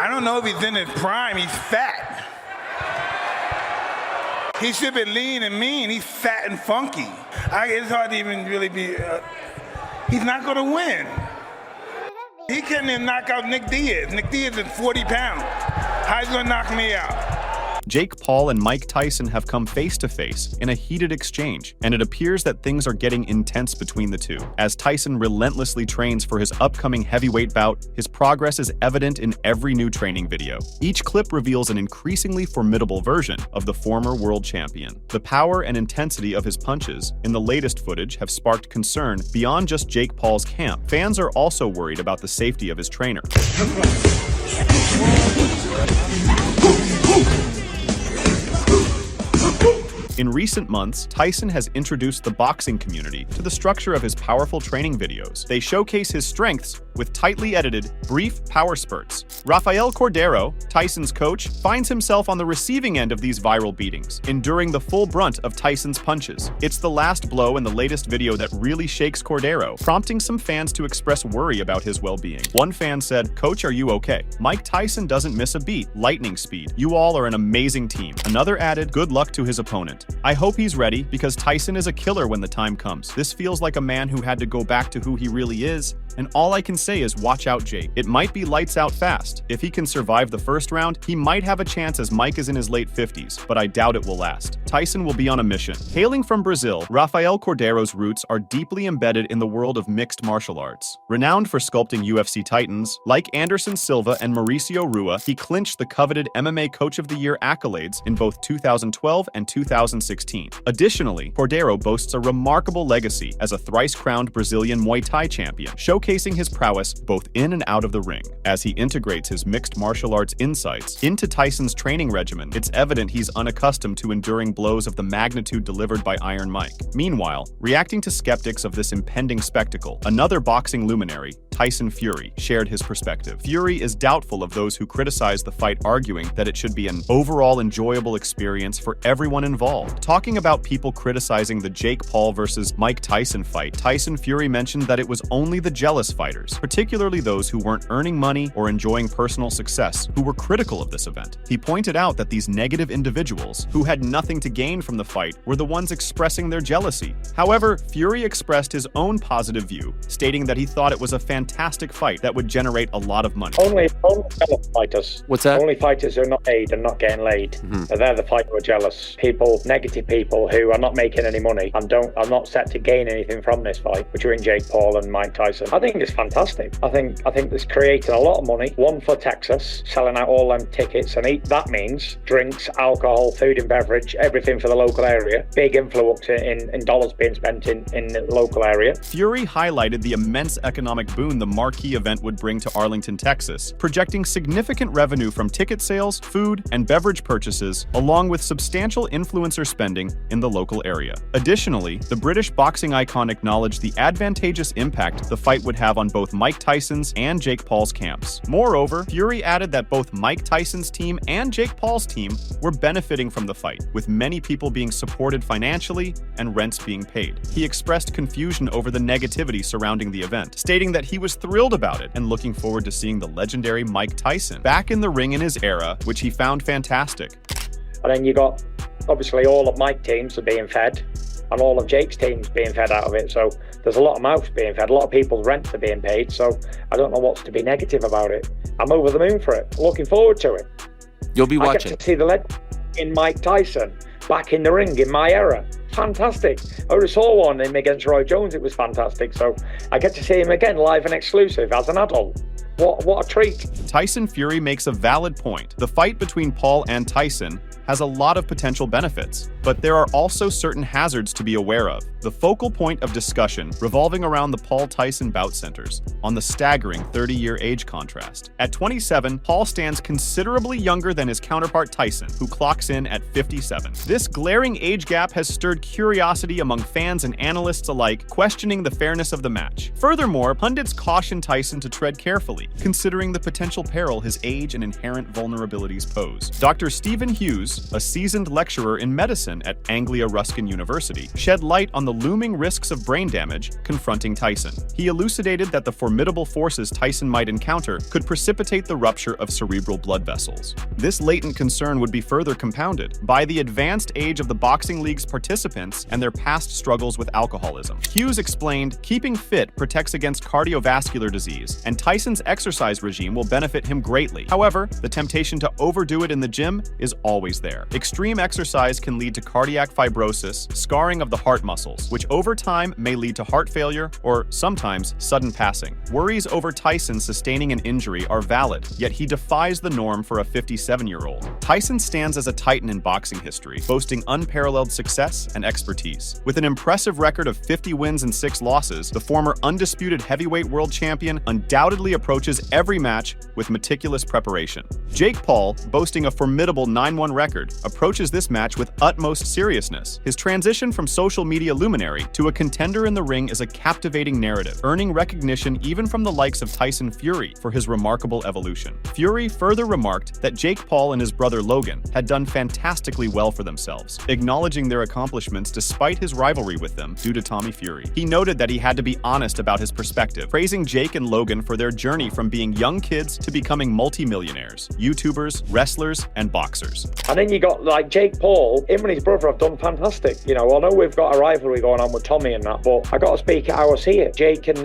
I don't know if he's in his prime. He's fat. He should be lean and mean. He's fat and funky. It's hard to even really be. He's not going to win. He couldn't even knock out Nick Diaz. Nick Diaz is 40 pounds. How's he going to knock me out? Jake Paul and Mike Tyson have come face-to-face in a heated exchange, and it appears that things are getting intense between the two. As Tyson relentlessly trains for his upcoming heavyweight bout, his progress is evident in every new training video. Each clip reveals an increasingly formidable version of the former world champion. The power and intensity of his punches in the latest footage have sparked concern beyond just Jake Paul's camp. Fans are also worried about the safety of his trainer. In recent months, Tyson has introduced the boxing community to the structure of his powerful training videos. They showcase his strengths with tightly edited, brief power spurts. Rafhael Cordo, Tyson's coach, finds himself on the receiving end of these viral beatings, enduring the full brunt of Tyson's punches. It's the last blow in the latest video that really shakes Cordo, prompting some fans to express worry about his well-being. One fan said, "Coach, are you okay? Mike Tyson doesn't miss a beat. Lightning speed. You all are an amazing team." Another added, "Good luck to his opponent. I hope he's ready because Tyson is a killer when the time comes. This feels like a man who had to go back to who he really is, and all I can say is watch out, Jake. It might be lights out fast. If he can survive the first round, he might have a chance as Mike is in his late 50s, but I doubt it will last. Tyson will be on a mission." Hailing from Brazil, Rafhael Cordo's roots are deeply embedded in the world of mixed martial arts. Renowned for sculpting UFC titans, like Anderson Silva and Mauricio Rua, he clinched the coveted MMA Coach of the Year accolades in both 2012 and 2016. Additionally, Cordo boasts a remarkable legacy as a thrice-crowned Brazilian Muay Thai champion, showcasing his prowess both in and out of the ring. As he integrates his mixed martial arts insights into Tyson's training regimen, it's evident he's unaccustomed to enduring blows of the magnitude delivered by Iron Mike. Meanwhile, reacting to skeptics of this impending spectacle, another boxing luminary, Tyson Fury, shared his perspective. Fury is doubtful of those who criticize the fight, arguing that it should be an overall enjoyable experience for everyone involved. Talking about people criticizing the Jake Paul versus Mike Tyson fight, Tyson Fury mentioned that it was only the jealous fighters, particularly those who weren't earning money or enjoying personal success, who were critical of this event. He pointed out that these negative individuals, who had nothing to gain from the fight, were the ones expressing their jealousy. However, Fury expressed his own positive view, stating that he thought it was a fantastic fight that would generate a lot of money. Only jealous fighters. What's that? Only fighters who are not paid and not getting laid. So they're the fighters who are jealous. People, negative people who are not making any money and are not set to gain anything from this fight, between Jake Paul and Mike Tyson. I think it's fantastic. I think this creating a lot of money. One for Texas, selling out all them tickets, and that means drinks, alcohol, food and beverage, everything for the local area. Big influx in dollars being spent in the local area. Fury highlighted the immense economic boon the marquee event would bring to Arlington, Texas, projecting significant revenue from ticket sales, food, and beverage purchases, along with substantial influencer spending in the local area. Additionally, the British boxing icon acknowledged the advantageous impact the fight would have on both Mike Tyson's and Jake Paul's camps. Moreover, Fury added that both Mike Tyson's team and Jake Paul's team were benefiting from the fight, with many people being supported financially and rents being paid. He expressed confusion over the negativity surrounding the event, stating that he was thrilled about it and looking forward to seeing the legendary Mike Tyson back in the ring in his era, which he found fantastic. And then you got, obviously, all of Mike's teams are being fed and all of Jake's teams being fed out of it. So there's a lot of mouths being fed, a lot of people's rents are being paid. So I don't know what's to be negative about it. I'm over the moon for it. Looking forward to it. You'll be watching. I get to see the legend in Mike Tyson back in the ring in my era. Fantastic. I already saw one him against Roy Jones. It was fantastic. So I get to see him again live and exclusive as an adult. What a treat. Tyson Fury makes a valid point. The fight between Paul and Tyson has a lot of potential benefits, but there are also certain hazards to be aware of. The focal point of discussion revolving around the Paul Tyson bout centers on the staggering 30-year age contrast. At 27, Paul stands considerably younger than his counterpart Tyson, who clocks in at 57. This glaring age gap has stirred curiosity among fans and analysts alike, questioning the fairness of the match. Furthermore, pundits caution Tyson to tread carefully, considering the potential peril his age and inherent vulnerabilities pose. Dr. Stephen Hughes, a seasoned lecturer in medicine at Anglia Ruskin University, shed light on the looming risks of brain damage confronting Tyson. He elucidated that the formidable forces Tyson might encounter could precipitate the rupture of cerebral blood vessels. This latent concern would be further compounded by the advanced age of the boxing league's participants and their past struggles with alcoholism. Hughes explained, keeping fit protects against cardiovascular disease, and Tyson's exercise regime will benefit him greatly. However, the temptation to overdo it in the gym is always there. Extreme exercise can lead to cardiac fibrosis, scarring of the heart muscles, which over time may lead to heart failure or sometimes sudden passing. Worries over Tyson sustaining an injury are valid, yet he defies the norm for a 57-year-old. Tyson stands as a titan in boxing history, boasting unparalleled success and expertise. With an impressive record of 50 wins and 6 losses, the former undisputed heavyweight world champion undoubtedly approaches every match with meticulous preparation. Jake Paul, boasting a formidable 9-1 record, approaches this match with utmost seriousness. His transition from social media luminary to a contender in the ring is a captivating narrative, earning recognition even from the likes of Tyson Fury for his remarkable evolution. Fury further remarked that Jake Paul and his brother Logan had done fantastically well for themselves, acknowledging their accomplishments despite his rivalry with them due to Tommy Fury. He noted that he had to be honest about his perspective, praising Jake and Logan for their journey from being young kids to becoming multimillionaires, YouTubers, wrestlers, and boxers. And then you got like Jake Paul, him and his brother have done fantastic. You know, I know we've got a rivalry going on with Tommy and that, but I got to speak how I see it. Jake and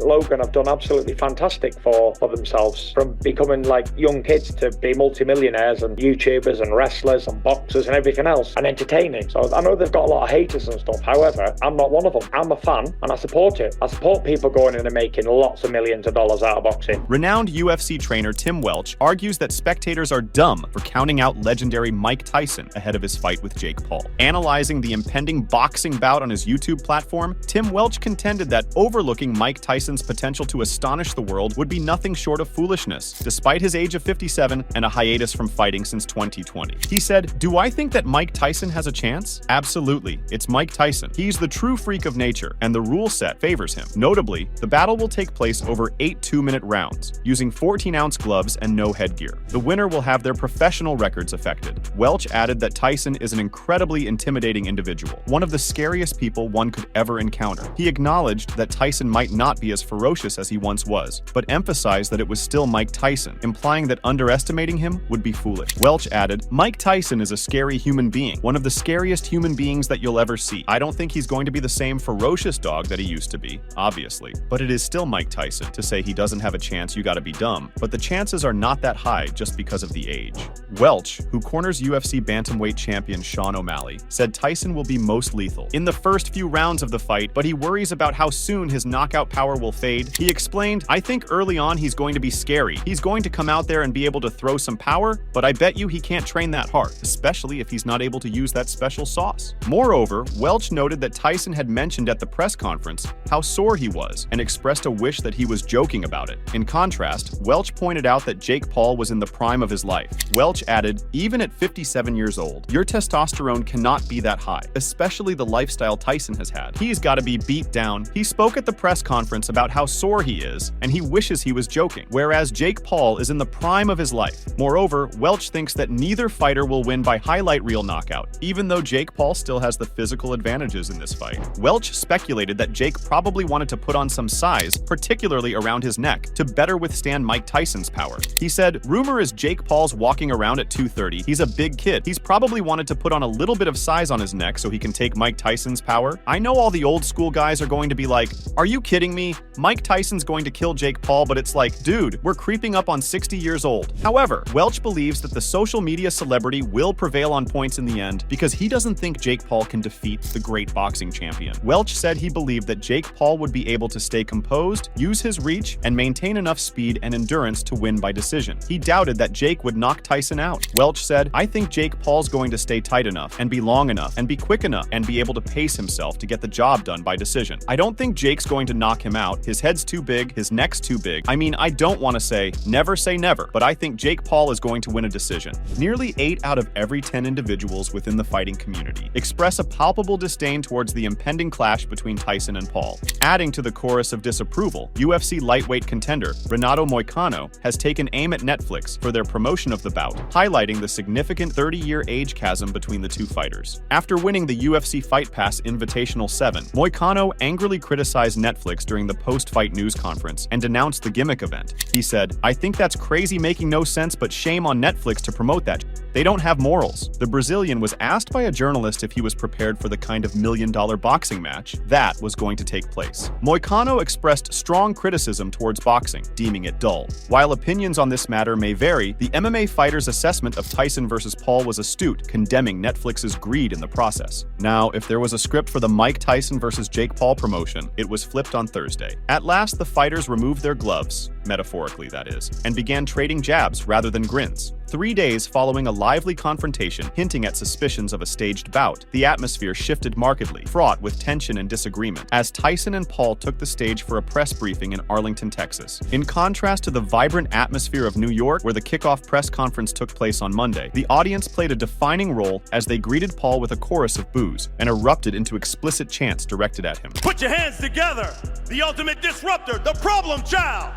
Logan have done absolutely fantastic for themselves, from becoming like young kids to be multimillionaires and YouTubers and wrestlers and boxers and everything else and entertaining. So I know they've got a lot of haters and stuff. However, I'm not one of them. I'm a fan and I support it. I support people going in and making lots of millions of dollars out of boxing. Renowned UFC trainer Tim Welch argues that spectators are dumb for counting out legendary Mike Tyson ahead of his fight with Jake Paul. Analyzing the impending boxing bout on his YouTube platform, Tim Welch contended that overlooking Mike Tyson's potential to astonish the world would be nothing short of foolishness, despite his age of 57 and a hiatus from fighting since 2020. He said, "Do I think that Mike Tyson has a chance? Absolutely. It's Mike Tyson. He's the true freak of nature, and the rule set favors him. Notably, the battle will take place over 8 2-minute rounds, using 14-ounce gloves and no headgear. The winner will have their professional records affected." Welch added that Tyson is an incredibly intimidating individual, one of the scariest people one could ever encounter. He acknowledged that Tyson might not be as ferocious as he once was, but emphasized that it was still Mike Tyson, implying that underestimating him would be foolish. Welch added, "Mike Tyson is a scary human being, one of the scariest human beings that you'll ever see. I don't think he's going to be the same ferocious dog that he used to be, obviously, but it is still Mike Tyson. To say he doesn't have a chance, you gotta be dumb, but the chances are not that high just because of the age." Welch, who corners UFC bantamweight champion Sean O'Malley, said Tyson will be most lethal in the first few rounds of the fight, but he worries about how soon his knockout power will fade. He explained, "I think early on he's going to be scary. He's going to come out there and be able to throw some power, but I bet you he can't train that hard, especially if he's not able to use that special sauce." Moreover, Welch noted that Tyson had mentioned at the press conference how sore he was and expressed a wish that he was joking about it. In contrast, Welch pointed out that Jake Paul was in the prime of his life. Welch added, "Even at 57 years old, your testosterone cannot be that high, especially the lifestyle Tyson has had. He's got to be beat down." He spoke at the press conference about how sore he is, and he wishes he was joking, whereas Jake Paul is in the prime of his life. Moreover, Welch thinks that neither fighter will win by highlight reel knockout, even though Jake Paul still has the physical advantages in this fight. Welch speculated that Jake probably wanted to put on some size, particularly around his neck, to better withstand Mike Tyson's power. He said, "Rumor is Jake Paul's walking around at 230. He's a big kid. He's probably wanted to put on a little bit of size on his neck so he can take Mike Tyson's power. I know all the old school guys are going to be like, are you kidding me? Mike Tyson's going to kill Jake Paul, but it's like, dude, we're creeping up on 60 years old." However, Welch believes that the social media celebrity will prevail on points in the end because he doesn't think Jake Paul can defeat the great boxing champion. Welch said he believed that Jake Paul would be able to stay composed, use his reach, and maintain enough speed and endurance to win by decision. He doubted that Jake would knock Tyson out. Welch said, "I think Jake Paul's going to stay tight enough and be long enough and be quick enough and be able to pace himself to get the job done by decision. I don't think Jake's going to knock him out. His head's too big, his neck's too big. I mean, I don't want to say never, but I think Jake Paul is going to win a decision." Nearly 8 out of every 10 individuals within the fighting community express a palpable disdain towards the impending clash between Tyson and Paul. Adding to the chorus of disapproval, UFC UFC lightweight contender, Renato Moicano, has taken aim at Netflix for their promotion of the bout, highlighting the significant 30-year age chasm between the two fighters. After winning the UFC Fight Pass Invitational 7, Moicano angrily criticized Netflix during the post-fight news conference and denounced the gimmick event. He said, "I think that's crazy, making no sense, but shame on Netflix to promote that. They don't have morals." The Brazilian was asked by a journalist if he was prepared for the kind of million-dollar boxing match that was going to take place. Moicano expressed strong criticism towards boxing, deeming it dull. While opinions on this matter may vary, the MMA fighter's assessment of Tyson versus Paul was astute, condemning Netflix's greed in the process. Now, if there was a script for the Mike Tyson versus Jake Paul promotion, it was flipped on Thursday. At last, the fighters removed their gloves, metaphorically that is, and began trading jabs rather than grins. 3 days following a lively confrontation hinting at suspicions of a staged bout, the atmosphere shifted markedly, fraught with tension and disagreement, as Tyson and Paul took the stage for a press briefing in Arlington, Texas. In contrast to the vibrant atmosphere of New York, where the kickoff press conference took place on Monday, the audience played a defining role as they greeted Paul with a chorus of boos and erupted into explicit chants directed at him. Put your hands together! The ultimate disruptor, the problem child,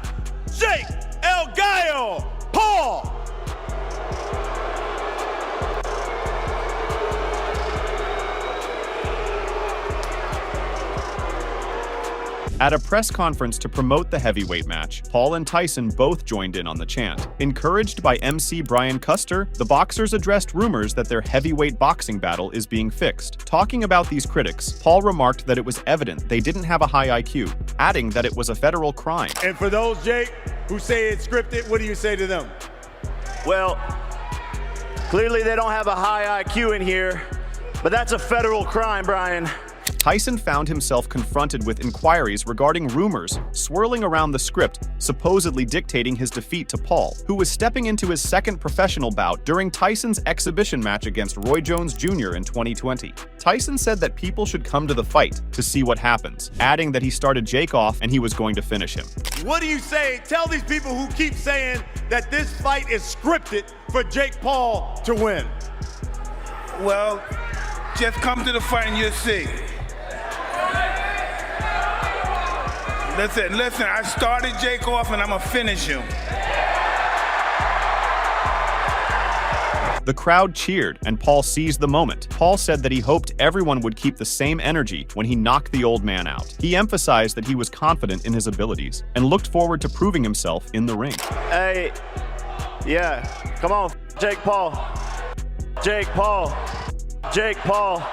Jake El Gallo Paul! At a press conference to promote the heavyweight match, Paul and Tyson both joined in on the chant. Encouraged by MC Brian Custer, the boxers addressed rumors that their heavyweight boxing battle is being fixed. Talking about these critics, Paul remarked that it was evident they didn't have a high IQ, adding that it was a federal crime. And for those, Jake, who say it's scripted, what do you say to them? Well, clearly they don't have a high IQ in here, but that's a federal crime, Brian. Tyson found himself confronted with inquiries regarding rumors swirling around the script, supposedly dictating his defeat to Paul, who was stepping into his second professional bout during Tyson's exhibition match against Roy Jones Jr. in 2020. Tyson said that people should come to the fight to see what happens, adding that he started Jake off and he was going to finish him. What do you say? Tell these people who keep saying that this fight is scripted for Jake Paul to win. Well, just come to the fight and you'll see. Listen, I started Jake off and I'm gonna finish him. The crowd cheered, and Paul seized the moment. Paul said that he hoped everyone would keep the same energy when he knocked the old man out. He emphasized that he was confident in his abilities and looked forward to proving himself in the ring. Hey, yeah, come on, Jake Paul. Jake Paul. Jake Paul.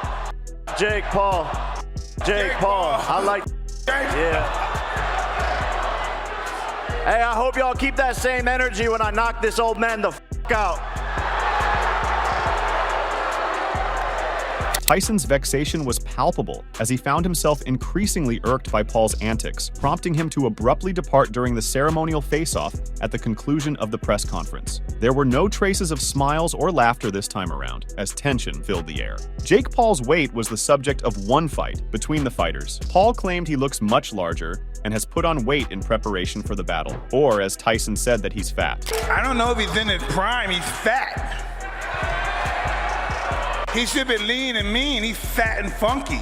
Jake Paul. Jake Paul. I like, yeah. Hey, I hope y'all keep that same energy when I knock this old man the f*** out. Tyson's vexation was palpable as he found himself increasingly irked by Paul's antics, prompting him to abruptly depart during the ceremonial face-off at the conclusion of the press conference. There were no traces of smiles or laughter this time around, as tension filled the air. Jake Paul's weight was the subject of one fight between the fighters. Paul claimed he looks much larger and has put on weight in preparation for the battle, or as Tyson said, that he's fat. I don't know if he's in his prime, he's fat. He should be lean and mean. He's fat and funky.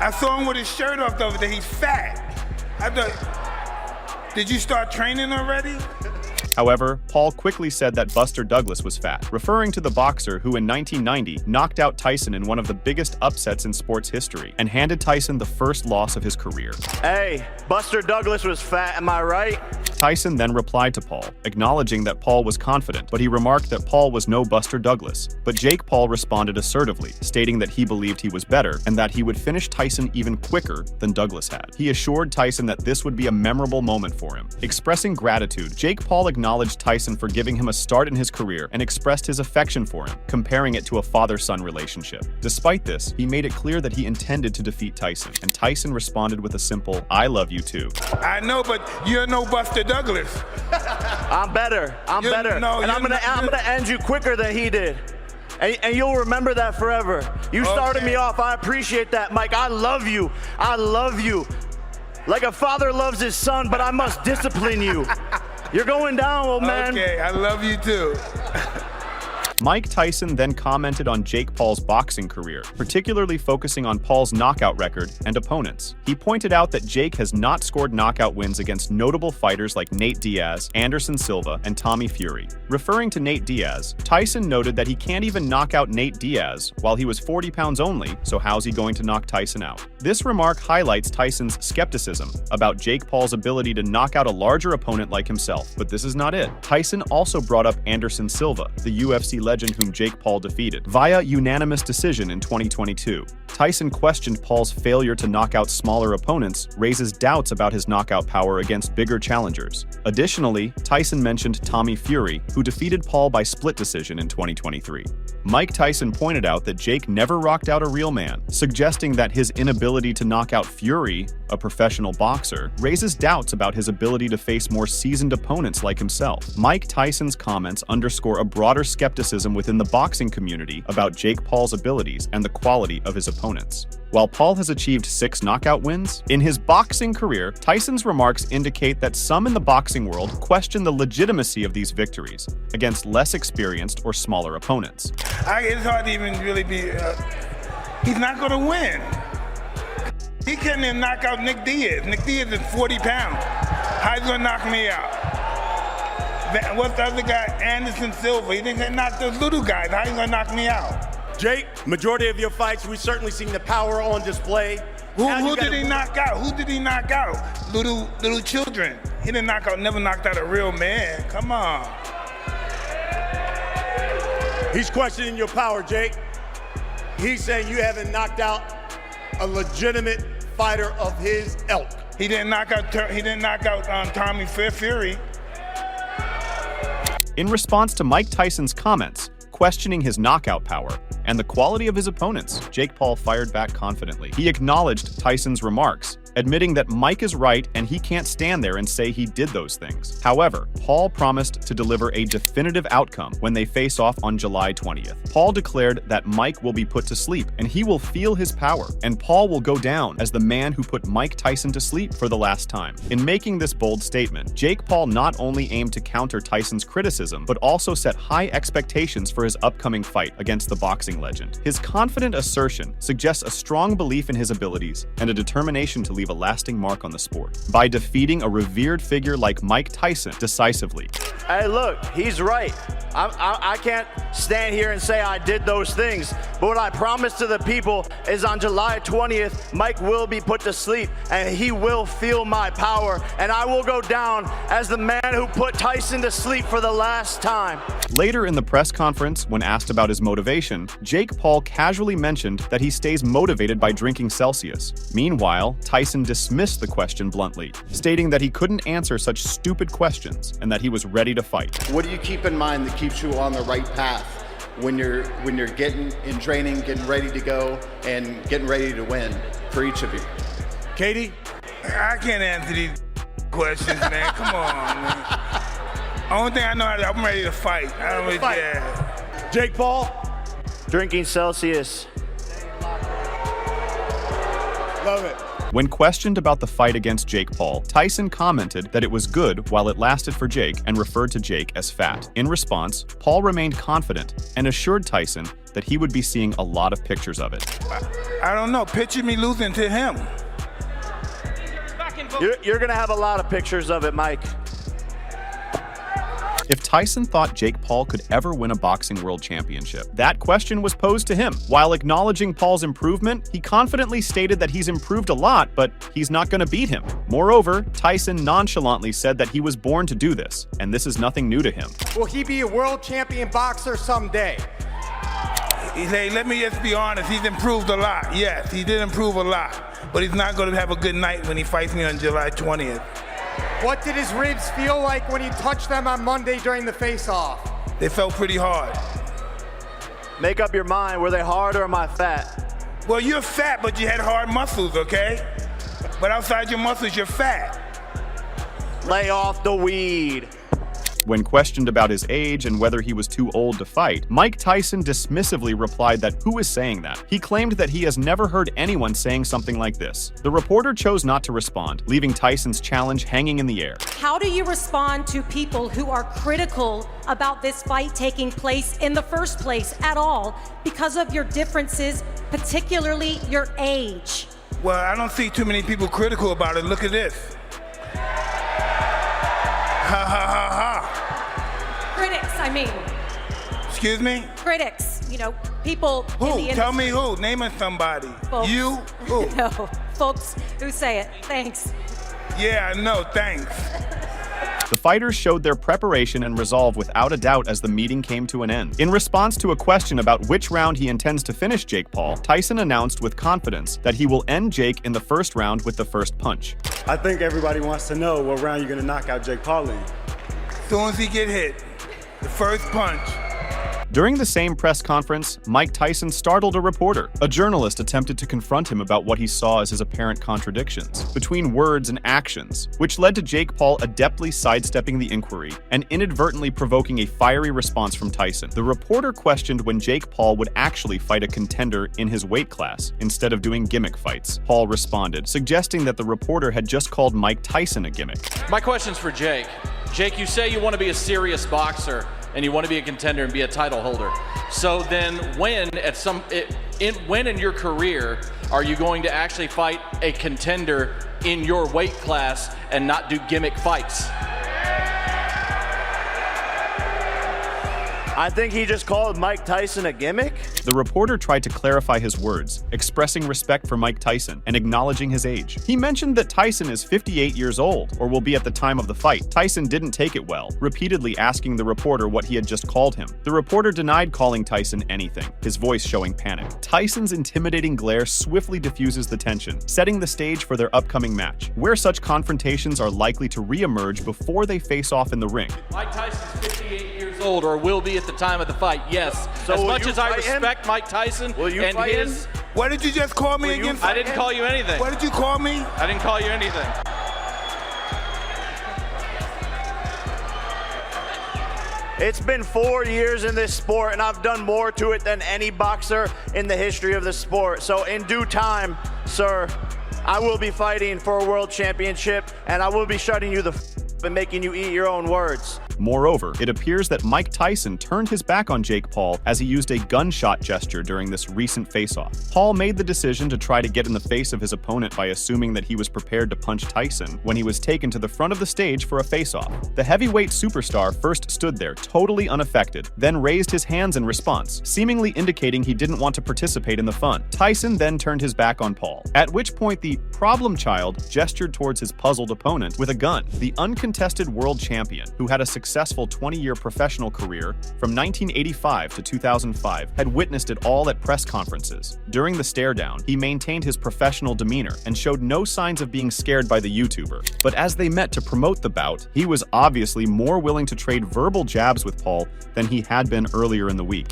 I saw him with his shirt off the other day. He's fat. I thought, did you start training already? However, Paul quickly said that Buster Douglas was fat, referring to the boxer who in 1990 knocked out Tyson in one of the biggest upsets in sports history and handed Tyson the first loss of his career. Hey, Buster Douglas was fat, am I right? Tyson then replied to Paul, acknowledging that Paul was confident, but he remarked that Paul was no Buster Douglas. But Jake Paul responded assertively, stating that he believed he was better and that he would finish Tyson even quicker than Douglas had. He assured Tyson that this would be a memorable moment for him. Expressing gratitude, Jake Paul acknowledged Tyson for giving him a start in his career and expressed his affection for him, comparing it to a father-son relationship. Despite this, he made it clear that he intended to defeat Tyson, and Tyson responded with a simple, "I love you too." I know, but you're no Buster Douglas. I'm better. I'm better. No, and I'm gonna end you quicker than he did. And you'll remember that forever. You started me off. I appreciate that, Mike. I love you. I love you. Like a father loves his son, but I must discipline you. You're going down, old man. Okay, I love you too. Mike Tyson then commented on Jake Paul's boxing career, particularly focusing on Paul's knockout record and opponents. He pointed out that Jake has not scored knockout wins against notable fighters like Nate Diaz, Anderson Silva, and Tommy Fury. Referring to Nate Diaz, Tyson noted that he can't even knock out Nate Diaz while he was 40 pounds only, so how's he going to knock Tyson out? This remark highlights Tyson's skepticism about Jake Paul's ability to knock out a larger opponent like himself. But this is not it. Tyson also brought up Anderson Silva, the UFC legend whom Jake Paul defeated, via unanimous decision in 2022. Tyson questioned Paul's failure to knock out smaller opponents, raises doubts about his knockout power against bigger challengers. Additionally, Tyson mentioned Tommy Fury, who defeated Paul by split decision in 2023. Mike Tyson pointed out that Jake never rocked out a real man, suggesting that his inability to knock out Fury, a professional boxer, raises doubts about his ability to face more seasoned opponents like himself. Mike Tyson's comments underscore a broader skepticism within the boxing community about Jake Paul's abilities and the quality of his opponents. While Paul has achieved 6 knockout wins, in his boxing career, Tyson's remarks indicate that some in the boxing world question the legitimacy of these victories against less experienced or smaller opponents. It's hard to even really be, he's not going to win. He couldn't even knock out Nick Diaz. Nick Diaz is 40 pounds. How's he going to knock me out? What's the other guy? Anderson Silva. He didn't knock those little guys. How are you going to knock me out? Jake, majority of your fights, we've certainly seen the power on display. Who did he knock out? Who did he knock out? Little children. He didn't never knocked out a real man. Come on. He's questioning your power, Jake. He's saying you haven't knocked out a legitimate fighter of his ilk. He didn't knock out Tommy Fury. In response to Mike Tyson's comments, questioning his knockout power and the quality of his opponents, Jake Paul fired back confidently. He acknowledged Tyson's remarks, admitting that Mike is right and he can't stand there and say he did those things. However, Paul promised to deliver a definitive outcome when they face off on July 20th. Paul declared that Mike will be put to sleep and he will feel his power, and Paul will go down as the man who put Mike Tyson to sleep for the last time. In making this bold statement, Jake Paul not only aimed to counter Tyson's criticism, but also set high expectations for his upcoming fight against the boxing legend. His confident assertion suggests a strong belief in his abilities and a determination to leave a lasting mark on the sport by defeating a revered figure like Mike Tyson decisively. Hey, look, he's right. I can't stand here and say I did those things, but what I promise to the people is on July 20th, Mike will be put to sleep and he will feel my power, and I will go down as the man who put Tyson to sleep for the last time. Later in the press conference, when asked about his motivation, Jake Paul casually mentioned that he stays motivated by drinking Celsius. Meanwhile, Tyson dismissed the question bluntly, stating that he couldn't answer such stupid questions and that he was ready to fight. What do you keep in mind that keeps you on the right path when you're getting in training, getting ready to go, and getting ready to win for each of you? Katie? I can't answer these questions, man. Come on, man. Only thing I know is I'm ready to fight. I don't really care. Jake Paul? Drinking Celsius. Love it. When questioned about the fight against Jake Paul, Tyson commented that it was good while it lasted for Jake and referred to Jake as fat. In response, Paul remained confident and assured Tyson that he would be seeing a lot of pictures of it. I don't know. Picture me losing to him. You're gonna have a lot of pictures of it, Mike. If Tyson thought Jake Paul could ever win a boxing world championship, that question was posed to him. While acknowledging Paul's improvement, he confidently stated that he's improved a lot, but he's not going to beat him. Moreover, Tyson nonchalantly said that he was born to do this, and this is nothing new to him. Will he be a world champion boxer someday? Hey, let me just be honest. He's improved a lot. Yes, he did improve a lot, but he's not going to have a good night when he fights me on July 20th. What did his ribs feel like when he touched them on Monday during the face-off? They felt pretty hard. Make up your mind, were they hard or am I fat? Well, you're fat, but you had hard muscles, okay? But outside your muscles, you're fat. Lay off the weed. When questioned about his age and whether he was too old to fight, Mike Tyson dismissively replied that who is saying that? He claimed that he has never heard anyone saying something like this. The reporter chose not to respond, leaving Tyson's challenge hanging in the air. How do you respond to people who are critical about this fight taking place in the first place at all because of your differences, particularly your age? Well, I don't see too many people critical about it. Look at this. Ha ha ha ha. Critics, I mean. Excuse me? Critics, you know, people in the Who? industry. Tell me who. Name us somebody. Folks. You? Who? No, folks who say it. Thanks. Yeah, no, thanks. The fighters showed their preparation and resolve without a doubt as the meeting came to an end. In response to a question about which round he intends to finish Jake Paul, Tyson announced with confidence that he will end Jake in the first round with the first punch. I think everybody wants to know what round you're going to knock out Jake Paul in. As soon as he get hit, the first punch. During the same press conference, Mike Tyson startled a reporter. A journalist attempted to confront him about what he saw as his apparent contradictions between words and actions, which led to Jake Paul adeptly sidestepping the inquiry and inadvertently provoking a fiery response from Tyson. The reporter questioned when Jake Paul would actually fight a contender in his weight class instead of doing gimmick fights. Paul responded, suggesting that the reporter had just called Mike Tyson a gimmick. My question's for Jake. Jake, you say you want to be a serious boxer and you want to be a contender and be a title holder. So then when in your career are you going to actually fight a contender in your weight class and not do gimmick fights? I think he just called Mike Tyson a gimmick. The reporter tried to clarify his words, expressing respect for Mike Tyson and acknowledging his age. He mentioned that Tyson is 58 years old, or will be at the time of the fight. Tyson didn't take it well, repeatedly asking the reporter what he had just called him. The reporter denied calling Tyson anything, his voice showing panic. Tyson's intimidating glare swiftly diffuses the tension, setting the stage for their upcoming match, where such confrontations are likely to re-emerge before they face off in the ring. Mike Tyson's 58 years old, or will be at the time of the fight, yes. So as will much you as I fight him? respect Mike Tyson Will you and fight his... him? What did you just call me again? I didn't call you anything. What did you call me? I didn't call you anything. It's been 4 years in this sport, and I've done more to it than any boxer in the history of the sport. So in due time, sir, I will be fighting for a world championship, and I will be shutting you the and making you eat your own words. Moreover, it appears that Mike Tyson turned his back on Jake Paul as he used a gunshot gesture during this recent face-off. Paul made the decision to try to get in the face of his opponent by assuming that he was prepared to punch Tyson when he was taken to the front of the stage for a face-off. The heavyweight superstar first stood there totally unaffected, then raised his hands in response, seemingly indicating he didn't want to participate in the fun. Tyson then turned his back on Paul, at which point the problem child gestured towards his puzzled opponent with a gun. The uncontested world champion, who had a successful 20-year professional career from 1985 to 2005, had witnessed it all at press conferences. During the stare-down, he maintained his professional demeanor and showed no signs of being scared by the YouTuber. But as they met to promote the bout, he was obviously more willing to trade verbal jabs with Paul than he had been earlier in the week.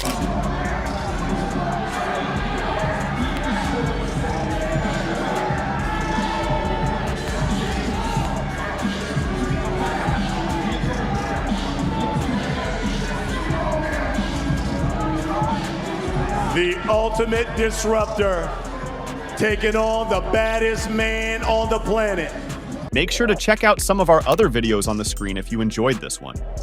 The ultimate disruptor, taking on the baddest man on the planet. Make sure to check out some of our other videos on the screen if you enjoyed this one.